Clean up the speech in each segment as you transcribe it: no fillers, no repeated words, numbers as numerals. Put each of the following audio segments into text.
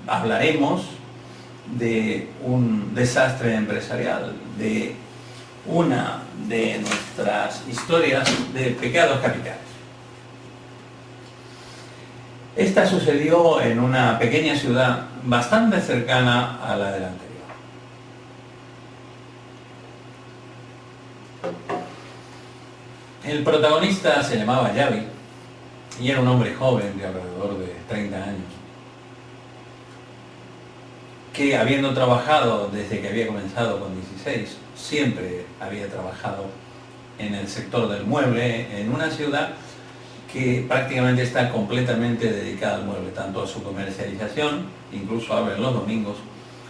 hablaremos de un desastre empresarial, de una de nuestras historias de pecados capitales. Esta sucedió en una pequeña ciudad bastante cercana a la de la anterior. El protagonista se llamaba Javi y era un hombre joven de alrededor de 30 años, que habiendo trabajado desde que había comenzado con 16, siempre había trabajado en el sector del mueble, en una ciudad que prácticamente está completamente dedicada al mueble, tanto a su comercialización, incluso abren los domingos,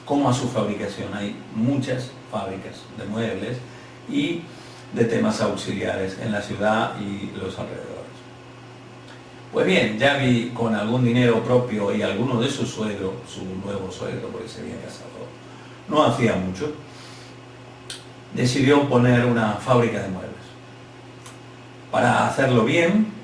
como a su fabricación. Hay muchas fábricas de muebles y de temas auxiliares en la ciudad y los alrededores. Pues bien, Javi, con algún dinero propio y alguno de su suegro, su nuevo suegro, porque se había casado, no hacía mucho, decidió poner una fábrica de muebles. Para hacerlo bien,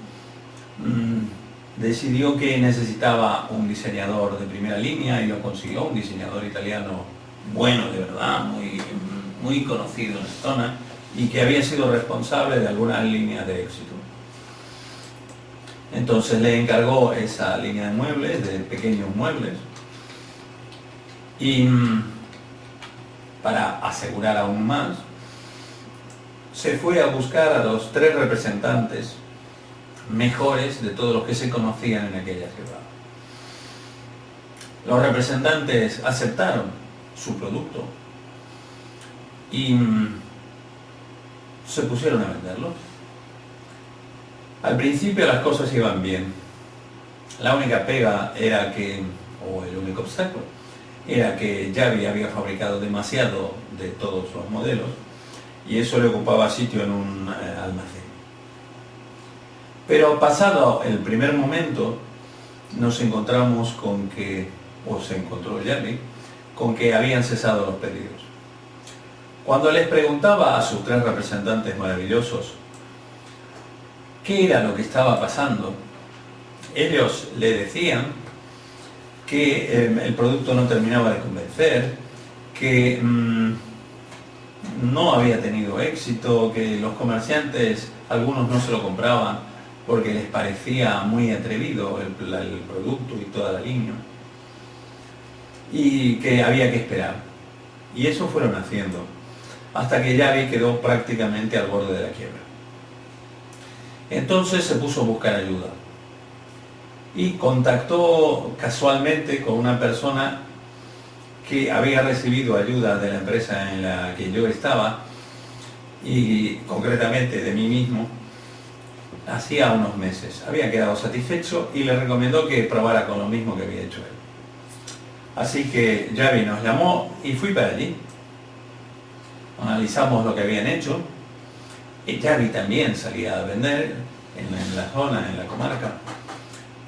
decidió que necesitaba un diseñador de primera línea y lo consiguió, un diseñador italiano bueno de verdad, muy conocido en la zona y que había sido responsable de algunas líneas de éxito. Entonces le encargó esa línea de muebles, de pequeños muebles, y para asegurar aún más, se fue a buscar a los 3 representantes mejores de todos los que se conocían en aquella ciudad. Los representantes aceptaron su producto y se pusieron a venderlo. Al principio las cosas iban bien. La única pega era que, o el único obstáculo, era que Javi había fabricado demasiado de todos los modelos y eso le ocupaba sitio en un almacén. Pero pasado el primer momento, nos encontramos con que, o se encontró Javi, con que habían cesado los pedidos. Cuando les preguntaba a sus 3 representantes maravillosos qué era lo que estaba pasando, ellos le decían que el producto no terminaba de convencer, que no había tenido éxito, que los comerciantes, algunos no se lo compraban porque les parecía muy atrevido el producto y toda la línea, y que había que esperar. Y eso fueron haciendo, hasta que Javi quedó prácticamente al borde de la quiebra. Entonces se puso a buscar ayuda y contactó casualmente con una persona que había recibido ayuda de la empresa en la que yo estaba y concretamente de mí mismo hacía unos meses. Había quedado satisfecho y le recomendó que probara con lo mismo que había hecho él. Así que Javi nos llamó y fui para allí. Analizamos lo que habían hecho. Y Javi también salía a vender en la zona, en la comarca,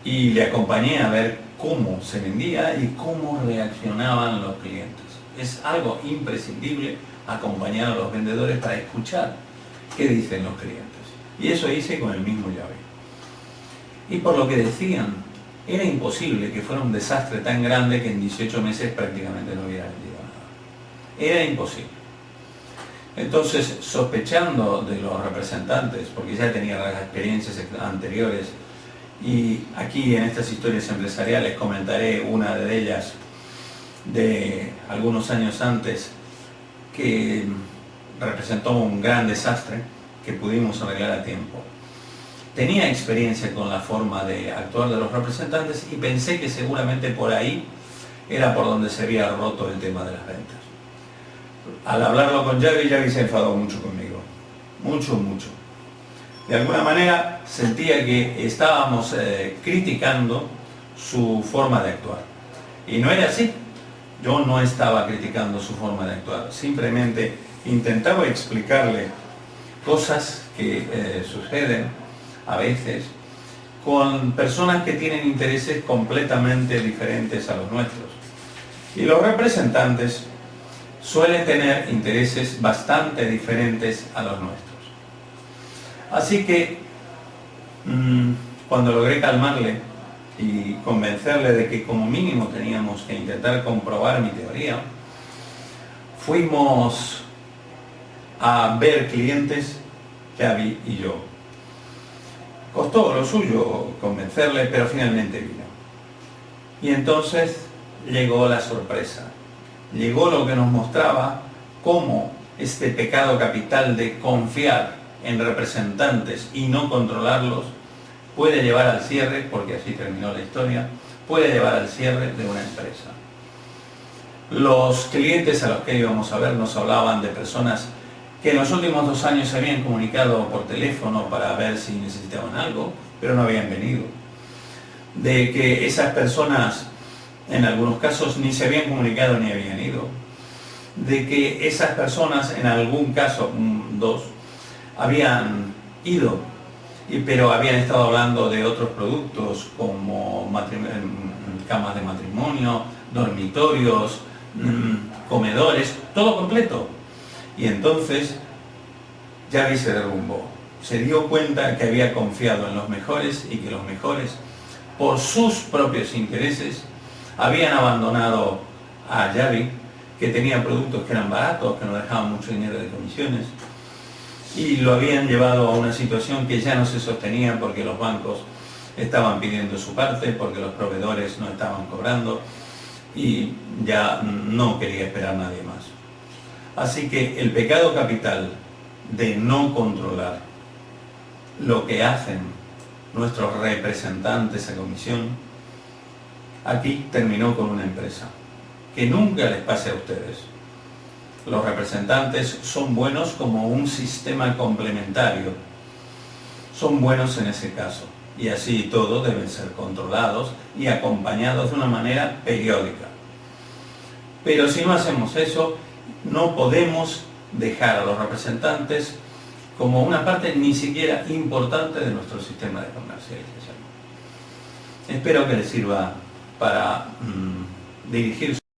y le acompañé a ver cómo se vendía y cómo reaccionaban los clientes. Es algo imprescindible acompañar a los vendedores para escuchar qué dicen los clientes. Y eso hice con el mismo Javi. Y por lo que decían, era imposible que fuera un desastre tan grande que en 18 meses prácticamente no hubiera vendido nada. Era imposible. Entonces, sospechando de los representantes, porque ya tenía las experiencias anteriores, y aquí en estas historias empresariales comentaré una de ellas de algunos años antes, que representó un gran desastre que pudimos arreglar a tiempo. Tenía experiencia con la forma de actuar de los representantes y pensé que seguramente por ahí era por donde se había roto el tema de las ventas. Al hablarlo con Javi, Javi se enfadó mucho conmigo, mucho. De alguna manera sentía que estábamos criticando su forma de actuar. Y no era así. Yo no estaba criticando su forma de actuar, simplemente intentaba explicarle cosas que suceden a veces con personas que tienen intereses completamente diferentes a los nuestros. Y los representantes suelen tener intereses bastante diferentes a los nuestros. Así que cuando logré calmarle, y convencerle de que como mínimo teníamos que intentar comprobar mi teoría, fuimos a ver clientes, Xavi y yo. Costó lo suyo convencerle, pero finalmente vino. Y entonces llegó la sorpresa. Llegó lo que nos mostraba cómo este pecado capital de confiar en representantes y no controlarlos puede llevar al cierre, porque así terminó la historia, puede llevar al cierre de una empresa. Los clientes a los que íbamos a ver nos hablaban de personas que en los últimos 2 años se habían comunicado por teléfono para ver si necesitaban algo, pero no habían venido. De que esas personas, en algunos casos, ni se habían comunicado ni habían ido. De que esas personas, en algún caso, 2, habían ido, pero habían estado hablando de otros productos como camas de matrimonio, dormitorios, comedores, todo completo. Y entonces Xavi se derrumbó. Se dio cuenta que había confiado en los mejores y que los mejores, por sus propios intereses, habían abandonado a Xavi, que tenía productos que eran baratos, que no dejaban mucho dinero de comisiones, y lo habían llevado a una situación que ya no se sostenía porque los bancos estaban pidiendo su parte, porque los proveedores no estaban cobrando y ya no quería esperar nadie más. Así que el pecado capital de no controlar lo que hacen nuestros representantes a comisión, aquí terminó con una empresa. Que nunca les pase a ustedes. Los representantes son buenos como un sistema complementario. Son buenos en ese caso. Y así todo deben ser controlados y acompañados de una manera periódica. Pero si no hacemos eso, no podemos dejar a los representantes como una parte ni siquiera importante de nuestro sistema de comercialización. Espero que les sirva para dirigirse